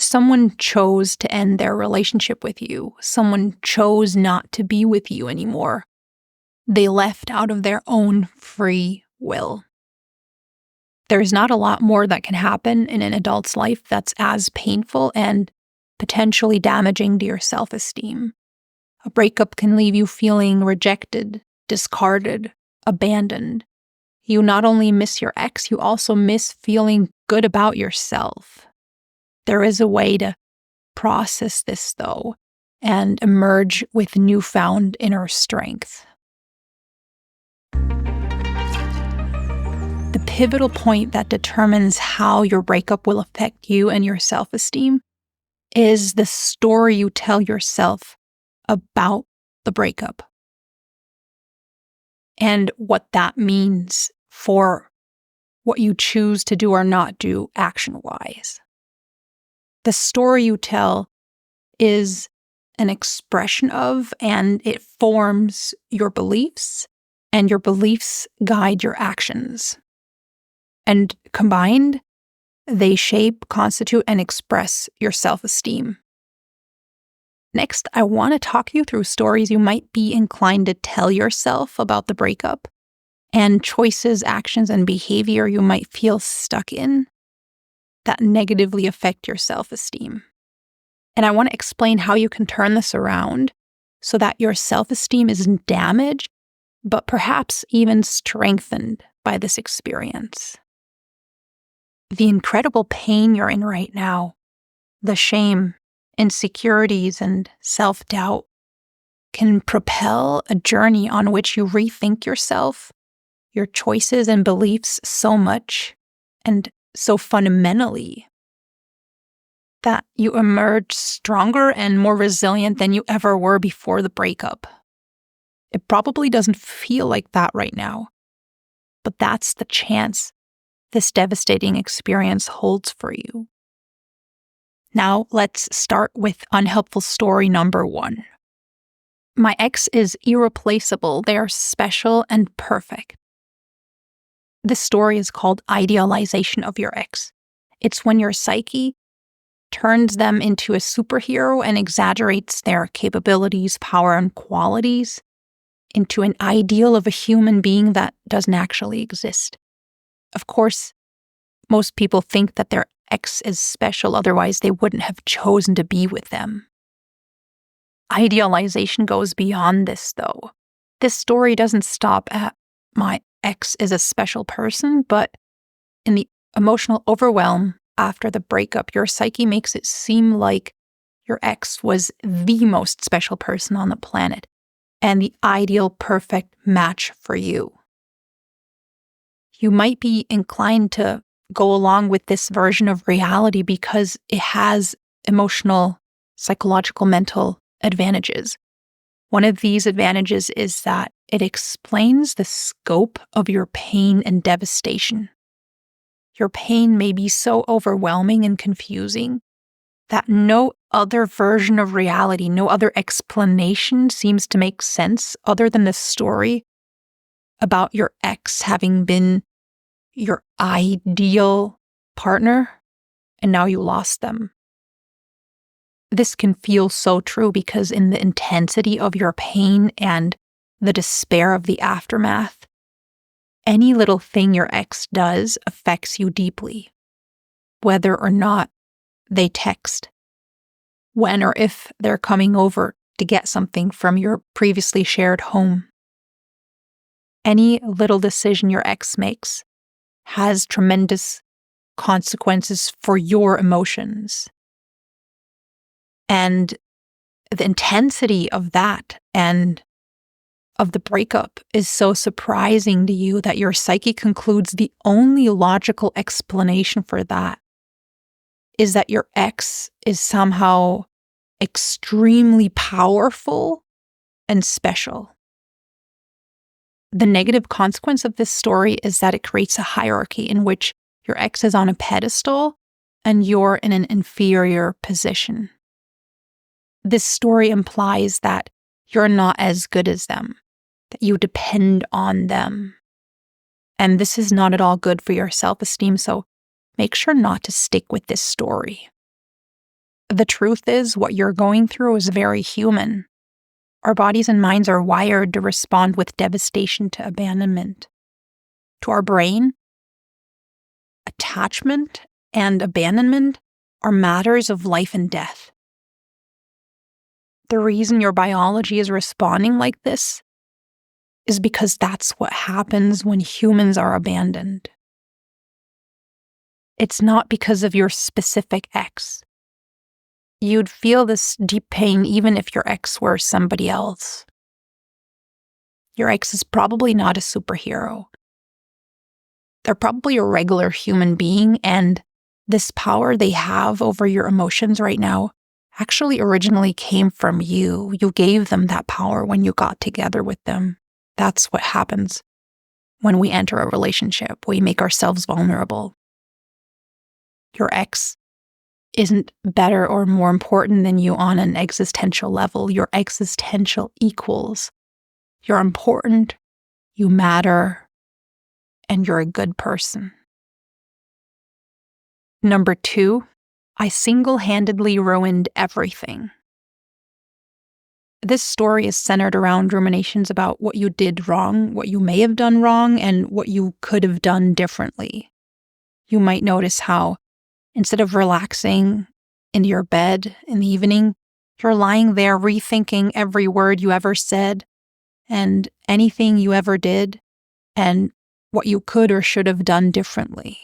Someone chose to end their relationship with you. Someone chose not to be with you anymore. They left out of their own free will. There's not a lot more that can happen in an adult's life that's as painful and potentially damaging to your self-esteem. A breakup can leave you feeling rejected, discarded, abandoned. You not only miss your ex, you also miss feeling good about yourself. There is a way to process this, though, and emerge with newfound inner strength. The pivotal point that determines how your breakup will affect you and your self-esteem is the story you tell yourself about the breakup and what that means for what you choose to do or not do action-wise. The story you tell is an expression of, and it forms your beliefs, and your beliefs guide your actions. And combined, they shape, constitute, and express your self-esteem. Next, I want to talk you through stories you might be inclined to tell yourself about the breakup, and choices, actions, and behavior you might feel stuck in that negatively affect your self-esteem. And I want to explain how you can turn this around so that your self-esteem isn't damaged, but perhaps even strengthened by this experience. The incredible pain you're in right now, the shame, insecurities, and self-doubt can propel a journey on which you rethink yourself, your choices and beliefs so much and so fundamentally that you emerge stronger and more resilient than you ever were before the breakup. It probably doesn't feel like that right now, but that's the chance this devastating experience holds for you. Now, let's start with unhelpful story number 1. My ex is irreplaceable. They are special and perfect. This story is called idealization of your ex. It's when your psyche turns them into a superhero and exaggerates their capabilities, power, and qualities into an ideal of a human being that doesn't actually exist. Of course, most people think that their ex is special, otherwise they wouldn't have chosen to be with them. Idealization goes beyond this, though. This story doesn't stop at my ex is a special person, but in the emotional overwhelm after the breakup, your psyche makes it seem like your ex was the most special person on the planet and the ideal perfect match for you. You might be inclined to go along with this version of reality because it has emotional, psychological, mental advantages. One of these advantages is that it explains the scope of your pain and devastation. Your pain may be so overwhelming and confusing that no other version of reality, no other explanation seems to make sense other than the story about your ex having been your ideal partner and now you lost them. This can feel so true because in the intensity of your pain and the despair of the aftermath, any little thing your ex does affects you deeply, whether or not they text, when or if they're coming over to get something from your previously shared home. Any little decision your ex makes has tremendous consequences for your emotions. And the intensity of that and of the breakup is so surprising to you that your psyche concludes the only logical explanation for that is that your ex is somehow extremely powerful and special. The negative consequence of this story is that it creates a hierarchy in which your ex is on a pedestal and you're in an inferior position. This story implies that you're not as good as them, that you depend on them. And this is not at all good for your self-esteem, so make sure not to stick with this story. The truth is, what you're going through is very human. Our bodies and minds are wired to respond with devastation to abandonment. To our brain, attachment and abandonment are matters of life and death. The reason your biology is responding like this is because that's what happens when humans are abandoned. It's not because of your specific ex. You'd feel this deep pain even if your ex were somebody else. Your ex is probably not a superhero. They're probably a regular human being, and this power they have over your emotions right now actually originally came from you. You gave them that power when you got together with them. That's what happens when we enter a relationship. We make ourselves vulnerable. Your ex isn't better or more important than you on an existential level. Your existential equals. You're important, you matter, and you're a good person. Number 2, I single-handedly ruined everything. This story is centered around ruminations about what you did wrong, what you may have done wrong, and what you could have done differently. You might notice how, instead of relaxing into your bed in the evening, you're lying there rethinking every word you ever said and anything you ever did and what you could or should have done differently.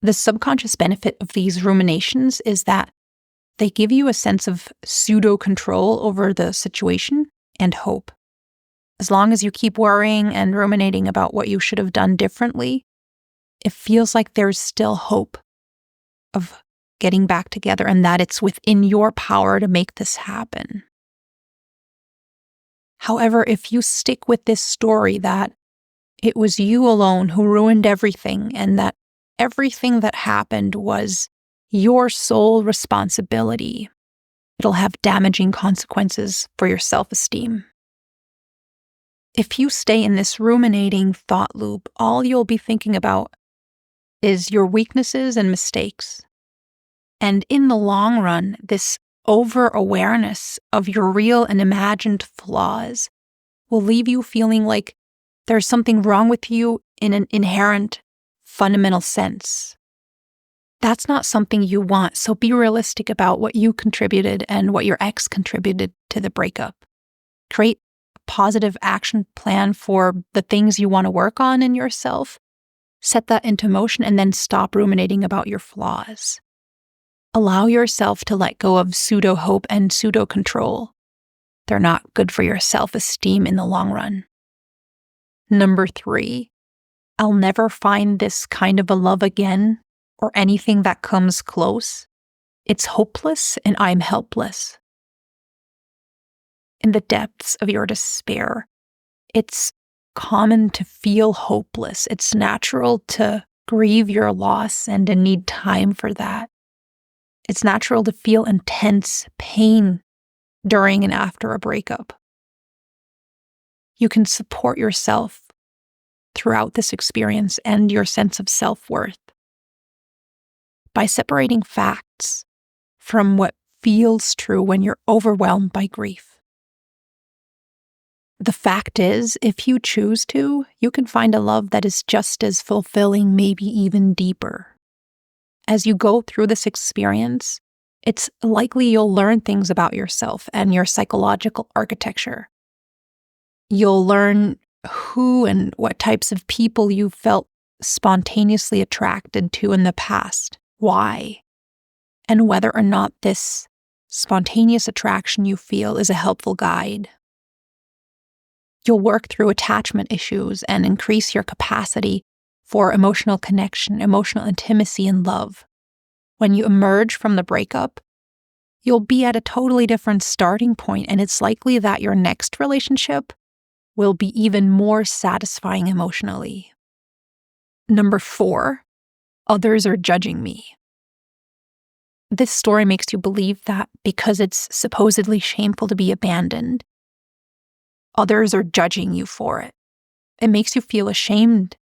The subconscious benefit of these ruminations is that they give you a sense of pseudo-control over the situation and hope. As long as you keep worrying and ruminating about what you should have done differently, it feels like there's still hope of getting back together and that it's within your power to make this happen. However, if you stick with this story that it was you alone who ruined everything and that everything that happened was your sole responsibility, it'll have damaging consequences for your self-esteem. If you stay in this ruminating thought loop, all you'll be thinking about is your weaknesses and mistakes. And in the long run, this over-awareness of your real and imagined flaws will leave you feeling like there's something wrong with you in an inherent, fundamental sense. That's not something you want, so be realistic about what you contributed and what your ex contributed to the breakup. Create a positive action plan for the things you want to work on in yourself. Set that into motion and then stop ruminating about your flaws. Allow yourself to let go of pseudo-hope and pseudo-control. They're not good for your self-esteem in the long run. Number 3, I'll never find this kind of a love again or anything that comes close. It's hopeless and I'm helpless. In the depths of your despair, it's common to feel hopeless. It's natural to grieve your loss and to need time for that. It's natural to feel intense pain during and after a breakup. You can support yourself throughout this experience and your sense of self-worth by separating facts from what feels true when you're overwhelmed by grief. The fact is, if you choose to, you can find a love that is just as fulfilling, maybe even deeper. As you go through this experience, it's likely you'll learn things about yourself and your psychological architecture. You'll learn who and what types of people you felt spontaneously attracted to in the past, why, and whether or not this spontaneous attraction you feel is a helpful guide. You'll work through attachment issues and increase your capacity for emotional connection, emotional intimacy, and love. When you emerge from the breakup, you'll be at a totally different starting point, and it's likely that your next relationship will be even more satisfying emotionally. Number 4, others are judging me. This story makes you believe that because it's supposedly shameful to be abandoned, others are judging you for it. It makes you feel ashamed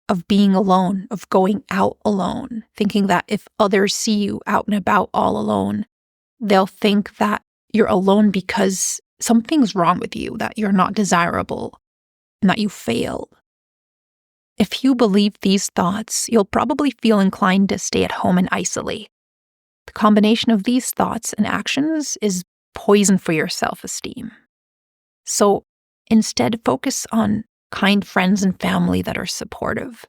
of being alone, of going out alone, thinking that if others see you out and about all alone, they'll think that you're alone because something's wrong with you, that you're not desirable, and that you failed. If you believe these thoughts, you'll probably feel inclined to stay at home and isolate. The combination of these thoughts and actions is poison for your self-esteem. So instead, focus on kind friends and family that are supportive.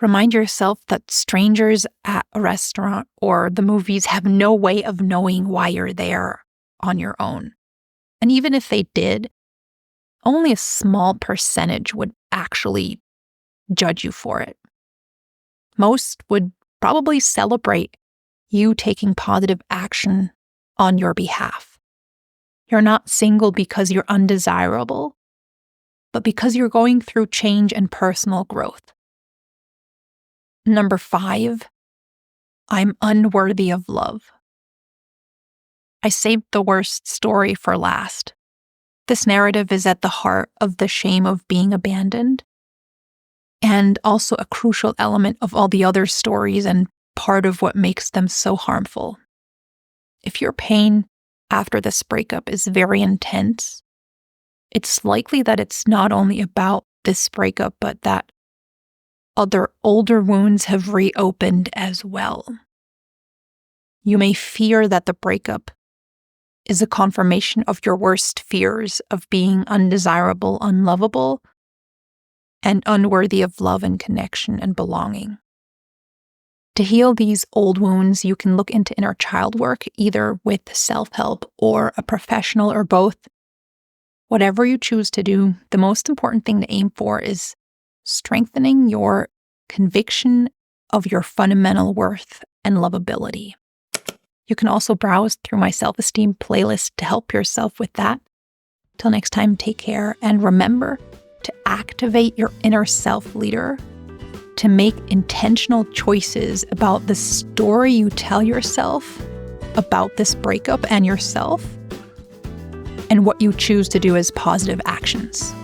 Remind yourself that strangers at a restaurant or the movies have no way of knowing why you're there on your own. And even if they did, only a small percentage would actually judge you for it. Most would probably celebrate you taking positive action on your behalf. You're not single because you're undesirable, but because you're going through change and personal growth. Number 5, I'm unworthy of love. I saved the worst story for last. This narrative is at the heart of the shame of being abandoned, and also a crucial element of all the other stories and part of what makes them so harmful. If your pain after this breakup is very intense, it's likely that it's not only about this breakup, but that other older wounds have reopened as well. You may fear that the breakup is a confirmation of your worst fears of being undesirable, unlovable, and unworthy of love and connection and belonging. To heal these old wounds, you can look into inner child work, either with self-help or a professional or both. Whatever you choose to do, the most important thing to aim for is strengthening your conviction of your fundamental worth and lovability. You can also browse through my self-esteem playlist to help yourself with that. Till next time, take care, and remember to activate your inner self-leader to make intentional choices about the story you tell yourself about this breakup and yourself, and what you choose to do as positive actions.